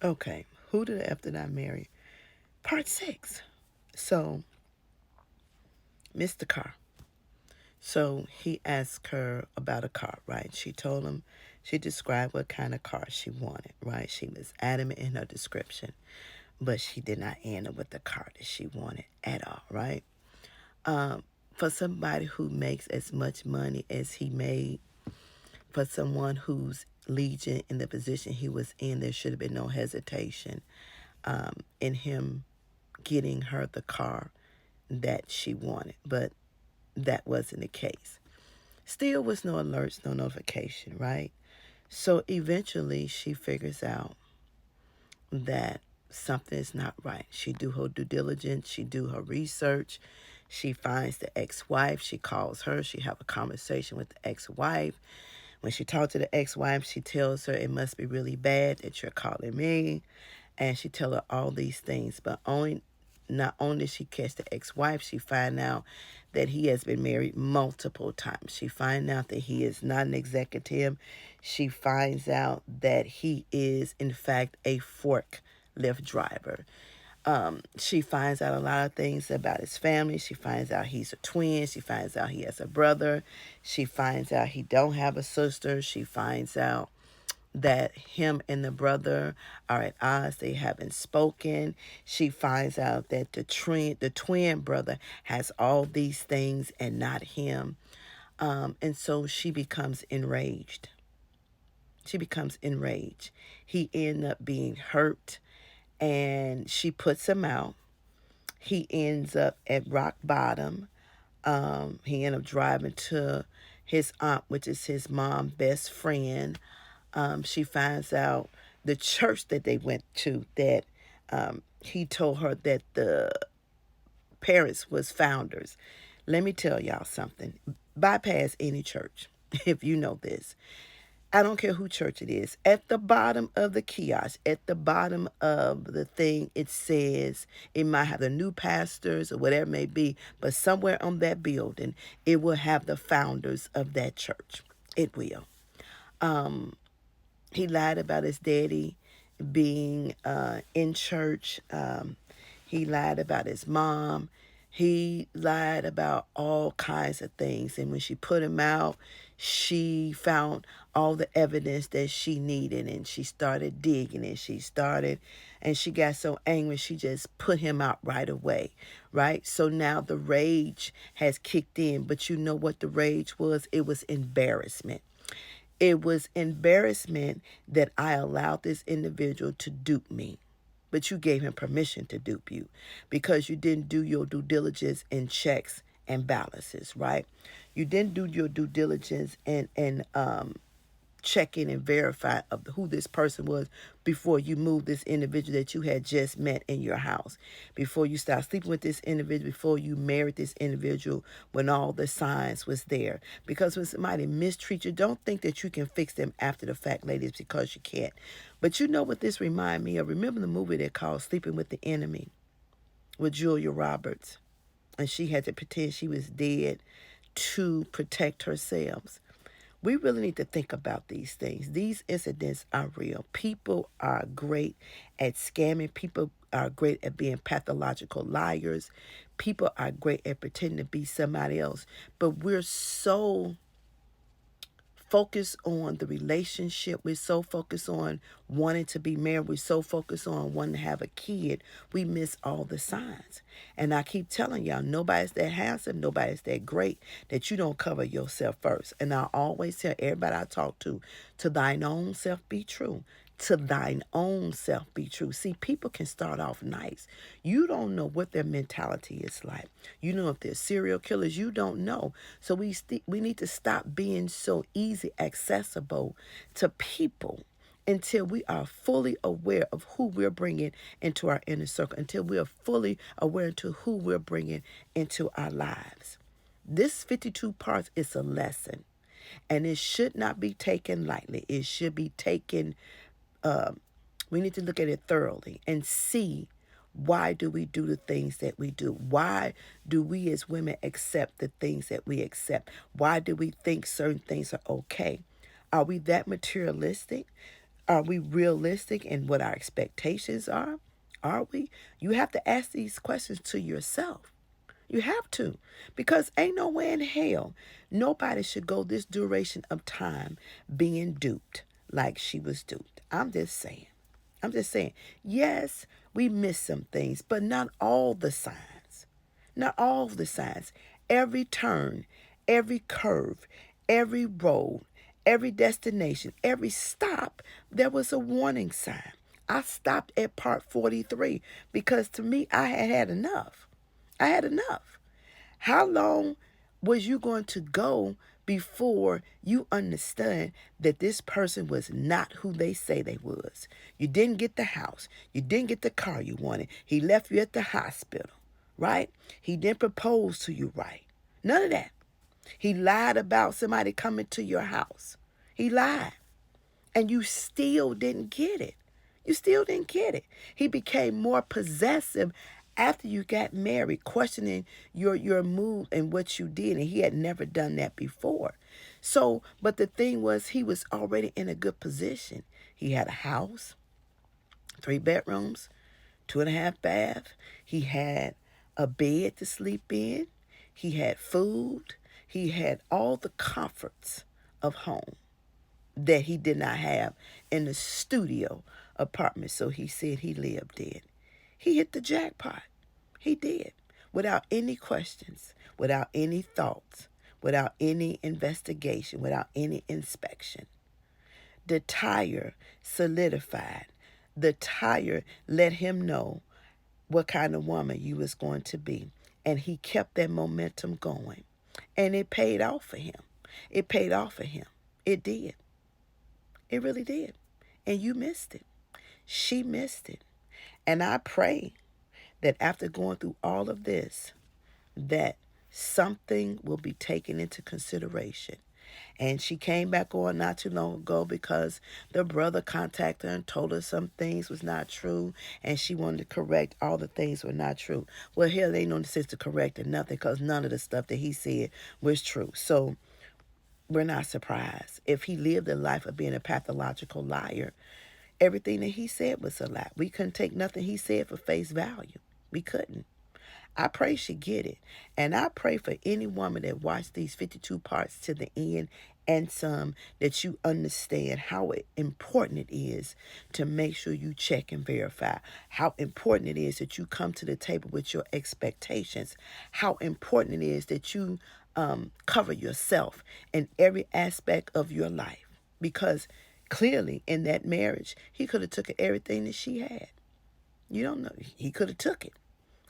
Okay, who did the F did I marry? Part six. So, Mr. Carr. So he asked her about a car, right? She told him, she described what kind of car she wanted, right? She was adamant in her description, but she did not end up with the car that she wanted at all, right? Um, for somebody who makes as much money as he made, for someone who's legion in the position he was in, there should have been no hesitation in him getting her the car that she wanted, but that wasn't the case. Still was no alerts, no notification, right? So eventually she figures out that something is not right. She do her due diligence, she do her research, she finds the ex-wife, she calls her, she have a conversation with the ex-wife. When she talks to the ex-wife, she tells her it must be really bad that you're calling me. And she tell her all these things, but only not only does she catch the ex-wife, she find out that he has been married multiple times. She find out that he is not an executive. She finds out that he is in fact a forklift driver. She finds out a lot of things about his family. She finds out he's a twin. She finds out he has a brother. She finds out he don't have a sister. She finds out that him and the brother are at odds. They haven't spoken. She finds out that the twin brother has all these things and not him. And so she becomes enraged. She becomes enraged. He ends up being hurt, and she puts him out. He ends up at rock bottom. He ended up driving to his aunt, which is his mom's best friend. She finds out the church that they went to, that he told her that the parents was founders. Let me tell y'all something. Bypass any church if you know this. I don't care who church it is. At the bottom of the kiosk, at the bottom of the thing, it says, it might have the new pastors or whatever it may be, but somewhere on that building, it will have the founders of that church. It will. He lied about his daddy being in church. He lied about his mom. He lied about all kinds of things. And when she put him out, she found all the evidence that she needed, and she started digging, and she got so angry, she just put him out right away, right? So now the rage has kicked in, but you know what the rage was? It was embarrassment. It was embarrassment that I allowed this individual to dupe me. But you gave him permission to dupe you because you didn't do your due diligence in checks and balances, right? You didn't do your due diligence and check in and verify of who this person was before you moved this individual that you had just met in your house, before you started sleeping with this individual, before you married this individual, when all the signs was there. Because when somebody mistreats you, don't think that you can fix them after the fact, ladies, because you can't. But you know what this remind me of? Remember the movie they called Sleeping with the Enemy with Julia Roberts? And she had to pretend she was dead to protect herself. We really need to think about these things. These incidents are real. People are great at scamming. People are great at being pathological liars. People are great at pretending to be somebody else. But we're so focused on the relationship. We're so focused on wanting to be married. We're so focused on wanting to have a kid. We miss all the signs. And I keep telling y'all, nobody's that handsome, nobody's that great, that you don't cover yourself first. And I always tell everybody I talk to thine own self be true. To thine own self be true. See, people can start off nice. You don't know what their mentality is like. You know if they're serial killers. You don't know. So we need to stop being so easy accessible to people until we are fully aware of who we're bringing into our inner circle, until we are fully aware to who we're bringing into our lives. This 52 parts is a lesson, and it should not be taken lightly. It should be taken we need to look at it thoroughly and see, why do we do the things that we do? Why do we as women accept the things that we accept? Why do we think certain things are okay? Are we that materialistic? Are we realistic in what our expectations are? Are we? You have to ask these questions to yourself. You have to. Because ain't no way in hell nobody should go this duration of time being duped like she was duped. I'm just saying. I'm just saying. Yes, we miss some things, but not all the signs. Not all the signs. Every turn, every curve, every road, every destination, every stop, there was a warning sign. I stopped at part 43 because to me, I had had enough. I had enough. How long was you going to go before you understand that this person was not who they say they was? You didn't get the house. You didn't get the car you wanted. He left you at the hospital, right? He didn't propose to you right. None of that. He lied about somebody coming to your house. He lied. And you still didn't get it. You still didn't get it. He became more possessive after you got married, questioning your mood and what you did. And he had never done that before. So, but the thing was, he was already in a good position. He had a house, 3 bedrooms, 2.5 baths. He had a bed to sleep in. He had food. He had all the comforts of home that he did not have in the studio apartment. So he said he lived in. He hit the jackpot. He did. Without any questions, without any thoughts, without any investigation, without any inspection. The tire solidified. The tire let him know what kind of woman you was going to be. And he kept that momentum going. And it paid off for him. It paid off for him. It did. It really did. And you missed it. She missed it. And I pray that after going through all of this, that something will be taken into consideration. And she came back on not too long ago because the brother contacted her and told her some things was not true, and she wanted to correct all the things were not true. Well, hell, there ain't no sense to correct or nothing because none of the stuff that he said was true. So we're not surprised. If he lived a life of being a pathological liar, everything that he said was a lie. We couldn't take nothing he said for face value. We couldn't. I pray she get it. And I pray for any woman that watched these 52 parts to the end and some, that you understand how important it is to make sure you check and verify. How important it is that you come to the table with your expectations. How important it is that you cover yourself in every aspect of your life. Because clearly in that marriage, he could have took everything that she had. You don't know. He could have took it.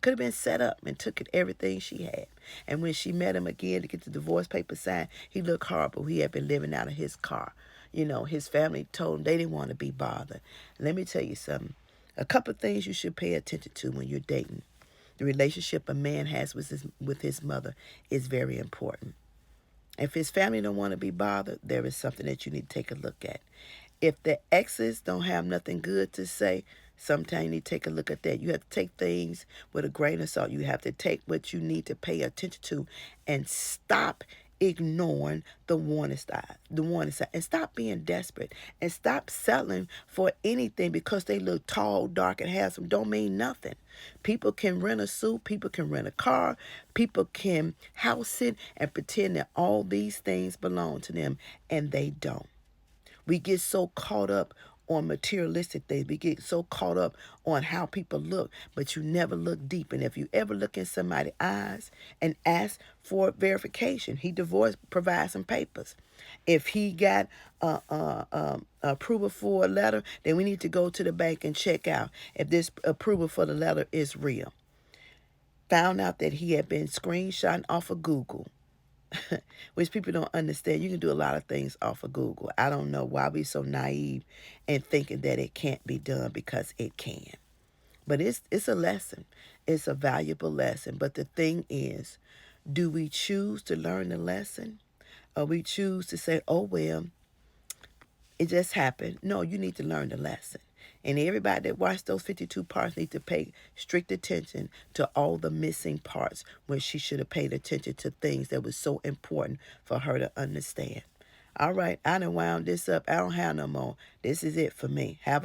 Could have been set up and took it everything she had. And when she met him again to get the divorce paper signed, he looked horrible. He had been living out of his car. You know, his family told him they didn't want to be bothered. Let me tell you something. A couple of things you should pay attention to when you're dating. The relationship a man has with his mother is very important. If his family don't want to be bothered, there is something that you need to take a look at. If the exes don't have nothing good to say, sometimes you need to take a look at that. You have to take things with a grain of salt. You have to take what you need to pay attention to and stop ignoring the warning sign, and stop being desperate and stop settling for anything because they look tall, dark, and handsome. Don't mean nothing. People can rent a suit, people can rent a car, people can house sit and pretend that all these things belong to them, and they don't. We get so caught up on materialistic things. We get so caught up on how people look, but you never look deep. And if you ever look in somebody's eyes and ask for verification, he divorced, provide some papers. If he got approval for a letter, then we need to go to the bank and check out if this approval for the letter is real. Found out that he had been screenshotting off of Google. Which people don't understand. You can do a lot of things off of Google. I don't know why we so naive and thinking that it can't be done, because it can. But it's a lesson. It's a valuable lesson. But the thing is, do we choose to learn the lesson? Or we choose to say, oh, well, it just happened. No, you need to learn the lesson. And everybody that watched those 52 parts need to pay strict attention to all the missing parts when she should have paid attention to things that was so important for her to understand. All right, I done wound this up. I don't have no more. This is it for me. Have a